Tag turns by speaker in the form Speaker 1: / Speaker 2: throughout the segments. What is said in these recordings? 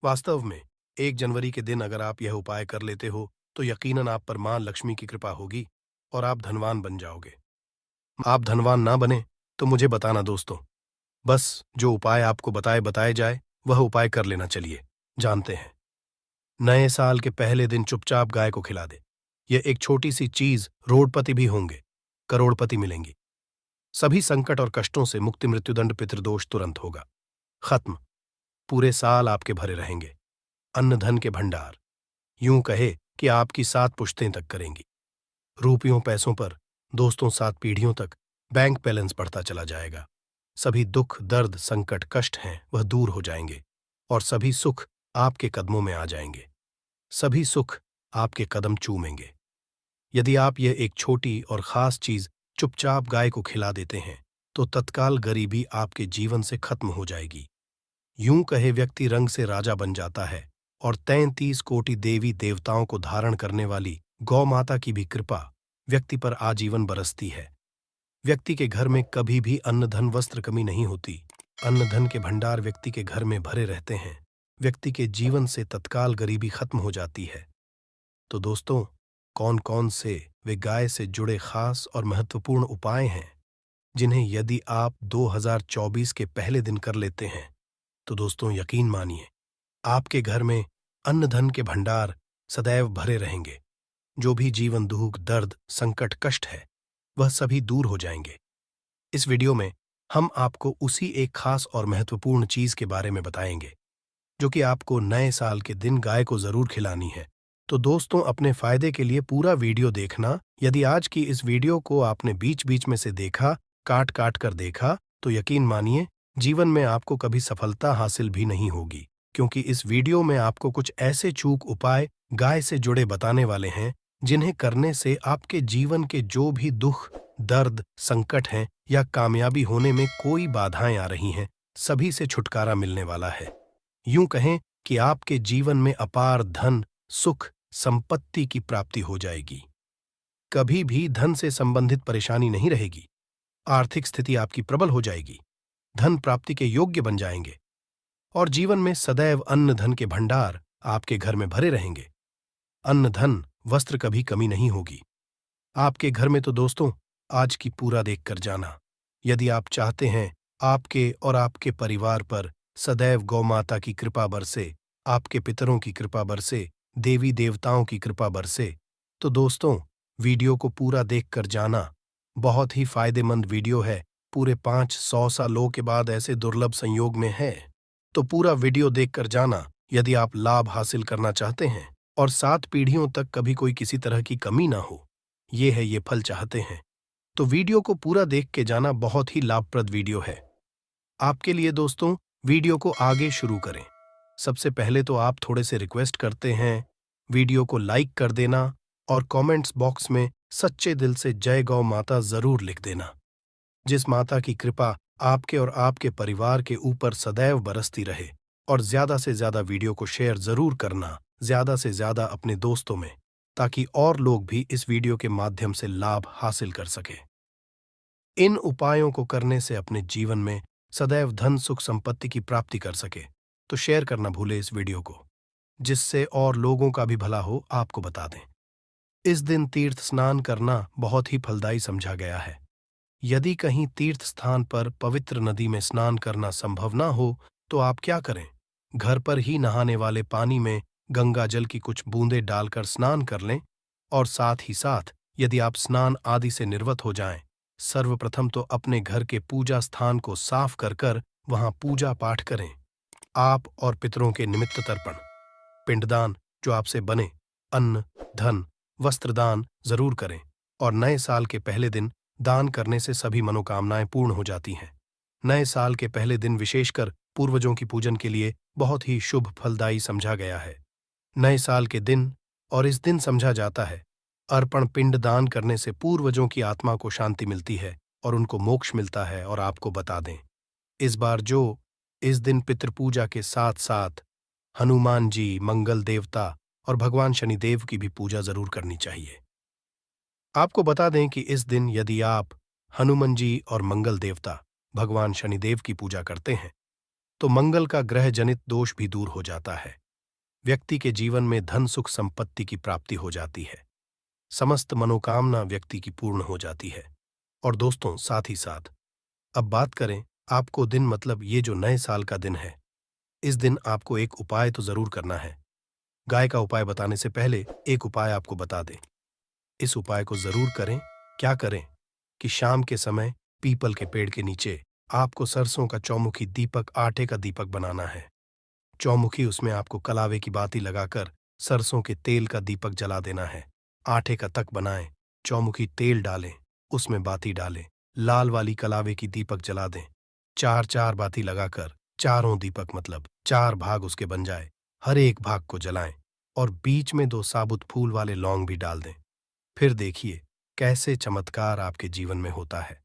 Speaker 1: वास्तव में 1 जनवरी के दिन अगर आप यह उपाय कर लेते हो तो यकीनन आप पर मां लक्ष्मी की कृपा होगी और आप धनवान बन जाओगे। आप धनवान ना बने तो मुझे बताना दोस्तों। बस जो उपाय आपको बताए बताए जाए वह उपाय कर लेना। चलिए जानते हैं। नए साल के पहले दिन चुपचाप गाय को खिला दे। यह एक छोटी सी चीज रोडपति भी होंगे, करोड़पति मिलेंगी। सभी संकट और कष्टों से मुक्ति, मृत्युदंड, पितृदोष तुरंत होगा खत्म। पूरे साल आपके भरे रहेंगे। अन्न धन के भंडार, यूं कहे कि आपकी 7 पुश्तें तक करेंगी। रुपयों पैसों पर दोस्तों 7 पीढ़ियों तक बैंक बैलेंस बढ़ता चला जाएगा। सभी दुख दर्द संकट कष्ट हैं वह दूर हो जाएंगे और सभी सुख आपके कदमों में आ जाएंगे। सभी सुख आपके कदम चूमेंगे। यदि आप यह एक छोटी और खास चीज चुपचाप गाय को खिला देते हैं तो तत्काल गरीबी आपके जीवन से खत्म हो जाएगी। यूं कहे व्यक्ति रंग से राजा बन जाता है और 33 कोटि देवी देवताओं को धारण करने वाली गौ माता की भी कृपा व्यक्ति पर आजीवन बरसती है। व्यक्ति के घर में कभी भी अन्न धन वस्त्र कमी नहीं होती। अन्न धन के भंडार व्यक्ति के घर में भरे रहते हैं। व्यक्ति के जीवन से तत्काल गरीबी खत्म हो जाती है। तो दोस्तों, कौन कौन से वे गाय से जुड़े खास और महत्वपूर्ण उपाय हैं जिन्हें यदि आप 2024 के पहले दिन कर लेते हैं तो दोस्तों यकीन मानिए आपके घर में अन्न धन के भंडार सदैव भरे रहेंगे। जो भी जीवन दुख दर्द संकट कष्ट है वह सभी दूर हो जाएंगे। इस वीडियो में हम आपको उसी एक खास और महत्वपूर्ण चीज के बारे में बताएंगे जो कि आपको नए साल के दिन गाय को जरूर खिलानी है। तो दोस्तों, अपने फायदे के लिए पूरा वीडियो देखना। यदि आज की इस वीडियो को आपने बीच बीच में से देखा, काट काट कर देखा, तो यकीन मानिए जीवन में आपको कभी सफलता हासिल भी नहीं होगी, क्योंकि इस वीडियो में आपको कुछ ऐसे चूक उपाय गाय से जुड़े बताने वाले हैं जिन्हें करने से आपके जीवन के जो भी दुख दर्द संकट हैं या कामयाबी होने में कोई बाधाएं आ रही हैं, सभी से छुटकारा मिलने वाला है। यूं कहें कि आपके जीवन में अपार धन सुख संपत्ति की प्राप्ति हो जाएगी। कभी भी धन से संबंधित परेशानी नहीं रहेगी। आर्थिक स्थिति आपकी प्रबल हो जाएगी। धन प्राप्ति के योग्य बन जाएंगे और जीवन में सदैव अन्न धन के भंडार आपके घर में भरे रहेंगे। अन्न धन वस्त्र कभी कमी नहीं होगी आपके घर में। तो दोस्तों, आज की पूरा देखकर जाना। यदि आप चाहते हैं आपके और आपके परिवार पर सदैव गौ माता की कृपा बरसे, आपके पितरों की कृपा बरसे, देवी देवताओं की कृपा बरसे, तो दोस्तों वीडियो को पूरा देखकर जाना। बहुत ही फायदेमंद वीडियो है। पूरे 500 सालों के बाद ऐसे दुर्लभ संयोग में है। तो पूरा वीडियो देखकर जाना यदि आप लाभ हासिल करना चाहते हैं और 7 पीढ़ियों तक कभी कोई किसी तरह की कमी ना हो, ये फल चाहते हैं, तो वीडियो को पूरा देख के जाना। बहुत ही लाभप्रद वीडियो है आपके लिए। दोस्तों, वीडियो को आगे शुरू करें सबसे पहले तो आप थोड़े से रिक्वेस्ट करते हैं, वीडियो को लाइक कर देना और कमेंट्स बॉक्स में सच्चे दिल से जय गौ माता जरूर लिख देना। जिस माता की कृपा आपके और आपके परिवार के ऊपर सदैव बरसती रहे। और ज्यादा से ज्यादा वीडियो को शेयर जरूर करना, ज्यादा से ज्यादा अपने दोस्तों में, ताकि और लोग भी इस वीडियो के माध्यम से लाभ हासिल कर सके। इन उपायों को करने से अपने जीवन में सदैव धन सुख संपत्ति की प्राप्ति कर सके। तो शेयर करना भूले इस वीडियो को, जिससे और लोगों का भी भला हो। आपको बता दें, इस दिन तीर्थ स्नान करना बहुत ही फलदायी समझा गया है। यदि कहीं तीर्थ स्थान पर पवित्र नदी में स्नान करना संभव ना हो तो आप क्या करें, घर पर ही नहाने वाले पानी में गंगा जल की कुछ बूंदें डालकर स्नान कर लें। और साथ ही साथ यदि आप स्नान आदि से निर्वत हो जाएं, सर्वप्रथम तो अपने घर के पूजा स्थान को साफ कर वहां पूजा पाठ करें। आप और पितरों के निमित्त तर्पण, पिंडदान, जो आपसे बने, अन्न धन वस्त्रदान जरूर करें। और नए साल के पहले दिन दान करने से सभी मनोकामनाएं पूर्ण हो जाती हैं। नए साल के पहले दिन विशेषकर पूर्वजों की पूजन के लिए बहुत ही शुभ फलदायी समझा गया है। नए साल के दिन और इस दिन समझा जाता है अर्पण पिंड दान करने से पूर्वजों की आत्मा को शांति मिलती है और उनको मोक्ष मिलता है। और आपको बता दें, इस बार जो इस दिन पितृपूजा के साथ साथ हनुमान जी, मंगल देवता और भगवान शनिदेव की भी पूजा जरूर करनी चाहिए। आपको बता दें कि इस दिन यदि आप हनुमान जी और मंगल देवता भगवान शनिदेव की पूजा करते हैं तो मंगल का ग्रह जनित दोष भी दूर हो जाता है। व्यक्ति के जीवन में धन सुख संपत्ति की प्राप्ति हो जाती है। समस्त मनोकामना व्यक्ति की पूर्ण हो जाती है। और दोस्तों, साथ ही साथ अब बात करें आपको दिन मतलब ये जो नए साल का दिन है, इस दिन आपको एक उपाय तो जरूर करना है। गाय का उपाय बताने से पहले एक उपाय आपको बता दें। इस उपाय को जरूर करें। क्या करें कि शाम के समय पीपल के पेड़ के नीचे आपको सरसों का चौमुखी दीपक, आटे का दीपक बनाना है। चौमुखी, उसमें आपको कलावे की बाती लगाकर सरसों के तेल का दीपक जला देना है। आटे का तक बनाएं, चौमुखी तेल डालें, उसमें बाती डालें, लाल वाली कलावे की दीपक जला दें। चार चार बाती लगाकर चारों दीपक मतलब 4 भाग उसके बन जाए, हर एक भाग को जलाएं और बीच में 2 साबुत फूल वाले लौंग भी डाल दें। फिर देखिए कैसे चमत्कार आपके जीवन में होता है।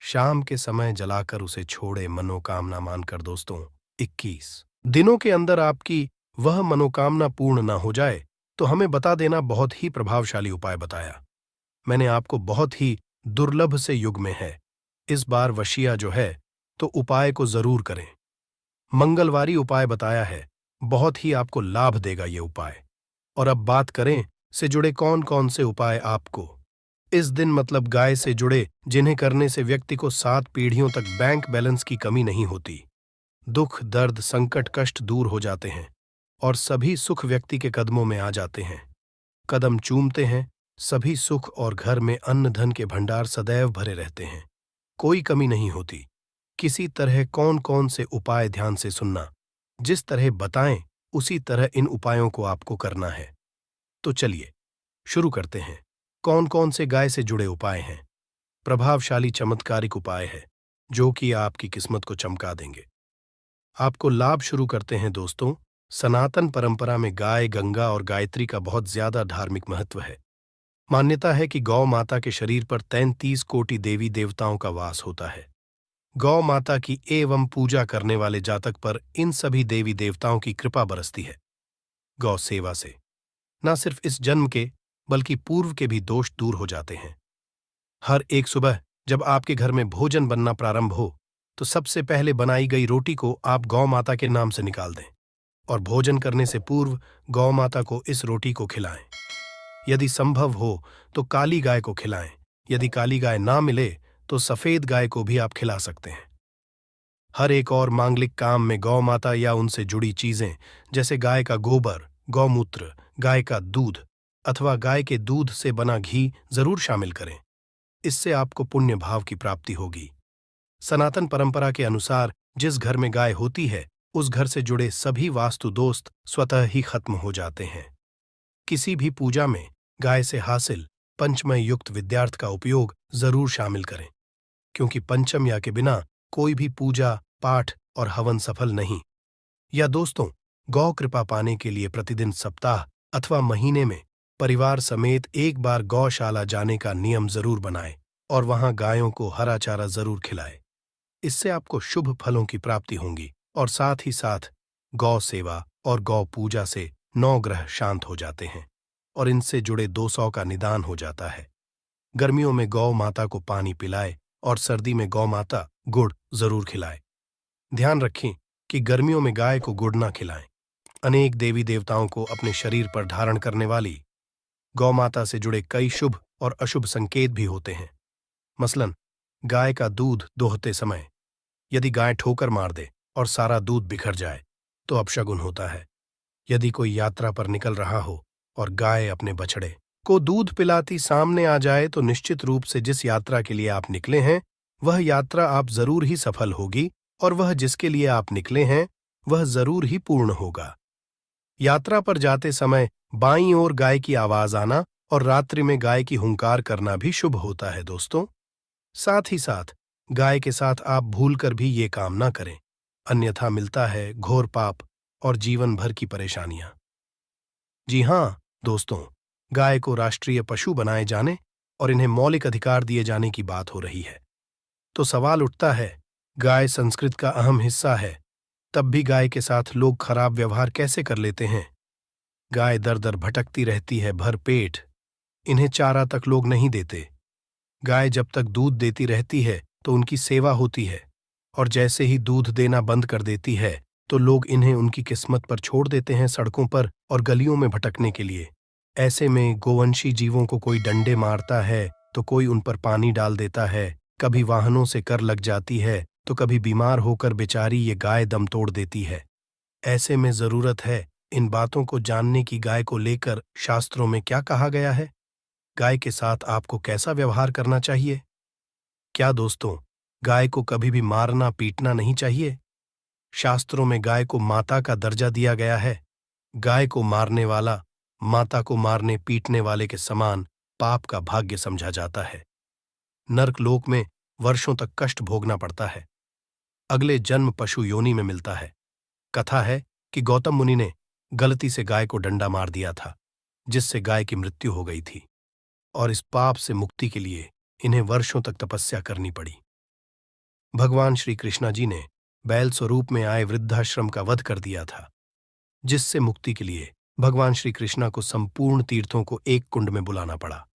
Speaker 1: शाम के समय जलाकर उसे छोड़े मनोकामना मानकर दोस्तों। 21 दिनों के अंदर आपकी वह मनोकामना पूर्ण ना हो जाए तो हमें बता देना। बहुत ही प्रभावशाली उपाय बताया मैंने आपको, बहुत ही दुर्लभ से युग में है। इस बार वशिया जो है तो उपाय को जरूर करें। मंगलवारी उपाय बताया है, बहुत ही आपको लाभ देगा ये उपाय। और अब बात करें से जुड़े कौन कौन से उपाय आपको इस दिन मतलब गाय से जुड़े, जिन्हें करने से व्यक्ति को 7 पीढ़ियों तक बैंक बैलेंस की कमी नहीं होती। दुख दर्द संकट कष्ट दूर हो जाते हैं और सभी सुख व्यक्ति के कदमों में आ जाते हैं। कदम चूमते हैं सभी सुख और घर में अन्न धन के भंडार सदैव भरे रहते हैं, कोई कमी नहीं होती। किसी तरह कौन कौन से उपाय ध्यान से सुनना, जिस तरह बताएं उसी तरह इन उपायों को आपको करना है। तो चलिए शुरू करते हैं। कौन कौन से गाय से जुड़े उपाय हैं? प्रभावशाली चमत्कारिक उपाय है जो कि आपकी किस्मत को चमका देंगे, आपको लाभ। शुरू करते हैं दोस्तों। सनातन परंपरा में गाय, गंगा और गायत्री का बहुत ज्यादा धार्मिक महत्व है। मान्यता है कि गौ माता के शरीर पर 33 कोटि देवी देवताओं का वास होता है। गौ माता की एवं पूजा करने वाले जातक पर इन सभी देवी देवताओं की कृपा बरसती है। गौ सेवा से न सिर्फ इस जन्म के बल्कि पूर्व के भी दोष दूर हो जाते हैं। हर एक सुबह जब आपके घर में भोजन बनना प्रारंभ हो तो सबसे पहले बनाई गई रोटी को आप गौ माता के नाम से निकाल दें और भोजन करने से पूर्व गौ माता को इस रोटी को खिलाएं। यदि संभव हो तो काली गाय को खिलाएं। यदि काली गाय ना मिले तो सफेद गाय को भी आप खिला सकते हैं। हर एक और मांगलिक काम में गौ माता या उनसे जुड़ी चीजें जैसे गाय का गोबर, गौमूत्र, गाय का दूध अथवा गाय के दूध से बना घी जरूर शामिल करें। इससे आपको पुण्य भाव की प्राप्ति होगी। सनातन परंपरा के अनुसार जिस घर में गाय होती है उस घर से जुड़े सभी वास्तु दोष स्वतः ही खत्म हो जाते हैं। किसी भी पूजा में गाय से हासिल पंचमय युक्त विद्यार्थ का उपयोग जरूर शामिल करें, क्योंकि पंचम या के बिना कोई भी पूजा पाठ और हवन सफल नहीं। या दोस्तों, गौ कृपा पाने के लिए प्रतिदिन सप्ताह अथवा महीने में परिवार समेत एक बार गौशाला जाने का नियम जरूर बनाएं और वहां गायों को हरा चारा जरूर खिलाएं। इससे आपको शुभ फलों की प्राप्ति होगी और साथ ही साथ गौ सेवा और गौ पूजा से 9 ग्रह शांत हो जाते हैं और इनसे जुड़े 200 का निदान हो जाता है। गर्मियों में गौ माता को पानी पिलाए और सर्दी में गौ माता गुड़ जरूर खिलाए। ध्यान रखें कि गर्मियों में गाय को गुड़ ना खिलाएं। अनेक देवी देवताओं को अपने शरीर पर धारण करने वाली गौ माता से जुड़े कई शुभ और अशुभ संकेत भी होते हैं। मसलन गाय का दूध दोहते समय यदि गाय ठोकर मार दे और सारा दूध बिखर जाए तो अपशगुन होता है। यदि कोई यात्रा पर निकल रहा हो और गाय अपने बछड़े को दूध पिलाती सामने आ जाए तो निश्चित रूप से जिस यात्रा के लिए आप निकले हैं वह यात्रा आप जरूर ही सफल होगी और वह जिसके लिए आप निकले हैं वह जरूर ही पूर्ण होगा। यात्रा पर जाते समय बाईं ओर गाय की आवाज आना और रात्रि में गाय की हुंकार करना भी शुभ होता है दोस्तों। साथ ही साथ गाय के साथ आप भूलकर भी ये काम ना करें, अन्यथा मिलता है घोर पाप और जीवन भर की परेशानियां। जी हाँ दोस्तों, गाय को राष्ट्रीय पशु बनाए जाने और इन्हें मौलिक अधिकार दिए जाने की बात हो रही है। तो सवाल उठता है, गाय संस्कृत का अहम हिस्सा है, तब भी गाय के साथ लोग खराब व्यवहार कैसे कर लेते हैं? गाय दर दर भटकती रहती है भर पेट, इन्हें चारा तक लोग नहीं देते। गाय जब तक दूध देती रहती है तो उनकी सेवा होती है और जैसे ही दूध देना बंद कर देती है तो लोग इन्हें उनकी किस्मत पर छोड़ देते हैं सड़कों पर और गलियों में भटकने के लिए। ऐसे में गोवंशी जीवों को कोई डंडे मारता है तो कोई उन पर पानी डाल देता है, कभी वाहनों से कर लग जाती है तो कभी बीमार होकर बेचारी ये गाय दम तोड़ देती है। ऐसे में जरूरत है इन बातों को जानने की गाय को लेकर शास्त्रों में क्या कहा गया है, गाय के साथ आपको कैसा व्यवहार करना चाहिए। क्या दोस्तों, गाय को कभी भी मारना पीटना नहीं चाहिए। शास्त्रों में गाय को माता का दर्जा दिया गया है। गाय को मारने वाला माता को मारने पीटने वाले के समान पाप का भाग्य समझा जाता है। नरक लोक में वर्षों तक कष्ट भोगना पड़ता है। अगले जन्म पशु योनि में मिलता है। कथा है कि गौतम मुनि ने गलती से गाय को डंडा मार दिया था, जिससे गाय की मृत्यु हो गई थी, और इस पाप से मुक्ति के लिए इन्हें वर्षों तक तपस्या करनी पड़ी। भगवान श्री कृष्णा जी ने बैल स्वरूप में आए वृद्धाश्रम का वध कर दिया था, जिससे मुक्ति के लिए भगवान श्री कृष्णा को संपूर्ण तीर्थों को एक कुंड में बुलाना पड़ा,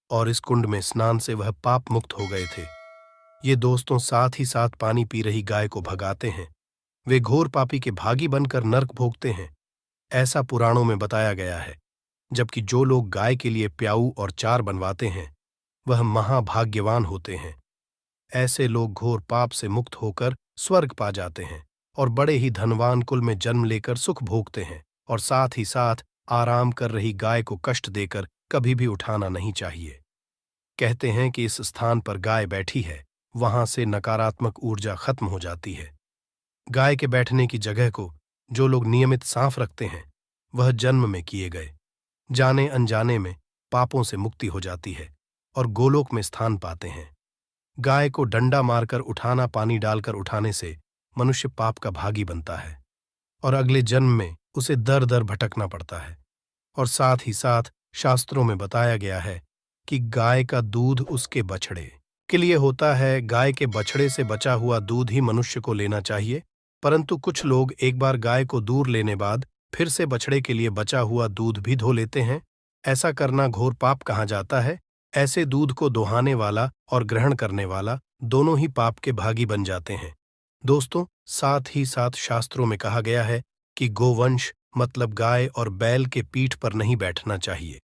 Speaker 1: और इस कुंड में स्नान से वह पाप मुक्त हो गए थे। ये दोस्तों साथ ही साथ पानी पी रही गाय को भगाते हैं। वे घोर पापी के भागी बनकर नर्क भोगते हैं, ऐसा पुराणों में बताया गया है। जबकि जो लोग गाय के लिए प्याऊ और चार बनवाते हैं वह महाभाग्यवान होते हैं। ऐसे लोग घोर पाप से मुक्त होकर स्वर्ग पा जाते हैं और बड़े ही धनवान कुल में जन्म लेकर सुख भोगते हैं, और साथ ही साथ आराम कर रही गाय को कष्ट देकर कभी भी उठाना नहीं चाहिए। कहते हैं कि इस स्थान पर गाय बैठी है, वहां से नकारात्मक ऊर्जा खत्म हो जाती है। गाय के बैठने की जगह को जो लोग नियमित साफ रखते हैं वह जन्म में किए गए जाने अनजाने में पापों से मुक्ति हो जाती है और गोलोक में स्थान पाते हैं। गाय को डंडा मारकर उठाना, पानी डालकर उठाने से मनुष्य पाप का भागी बनता है और अगले जन्म में उसे दर दर भटकना पड़ता है। और साथ ही साथ शास्त्रों में बताया गया है कि गाय का दूध उसके बछड़े के लिए होता है। गाय के बछड़े से बचा हुआ दूध ही मनुष्य को लेना चाहिए, परंतु कुछ लोग एक बार गाय को दूर लेने बाद फिर से बछड़े के लिए बचा हुआ दूध भी धो लेते हैं। ऐसा करना घोर पाप कहा जाता है। ऐसे दूध को दोहाने वाला और ग्रहण करने वाला दोनों ही पाप के भागी बन जाते हैं। दोस्तों, साथ ही साथ शास्त्रों में कहा गया है कि गोवंश मतलब गाय और बैल के पीठ पर नहीं बैठना चाहिए।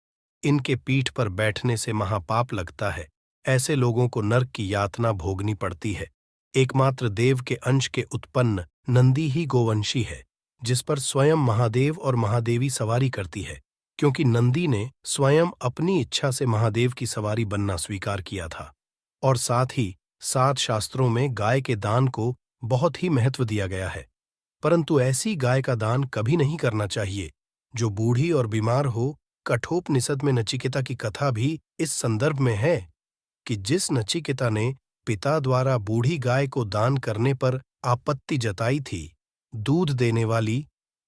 Speaker 1: इनके पीठ पर बैठने से महापाप लगता है। ऐसे लोगों को नरक की यातना भोगनी पड़ती है। एकमात्र देव के अंश के उत्पन्न नंदी ही गोवंशी है, जिस पर स्वयं महादेव और महादेवी सवारी करती है, क्योंकि नंदी ने स्वयं अपनी इच्छा से महादेव की सवारी बनना स्वीकार किया था। और साथ ही साथ शास्त्रों में गाय के दान को बहुत ही महत्व दिया गया है, परंतु ऐसी गाय का दान कभी नहीं करना चाहिए जो बूढ़ी और बीमार हो। कठोपनिषद में नचिकेता की कथा भी इस संदर्भ में है कि जिस नचिकेता ने पिता द्वारा बूढ़ी गाय को दान करने पर आपत्ति जताई थी, दूध देने वाली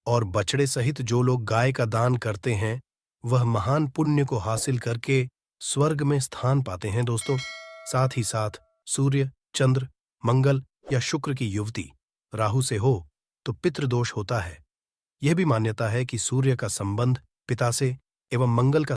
Speaker 1: और बछड़े सहित जो लोग गाय का दान करते हैं वह महान पुण्य को हासिल करके स्वर्ग में स्थान पाते हैं। दोस्तों, साथ ही साथ सूर्य, चंद्र, मंगल या शुक्र की युवती राहु से हो तो पितृदोष होता है। यह भी मान्यता है कि सूर्य का संबंध पिता से एवं मंगल का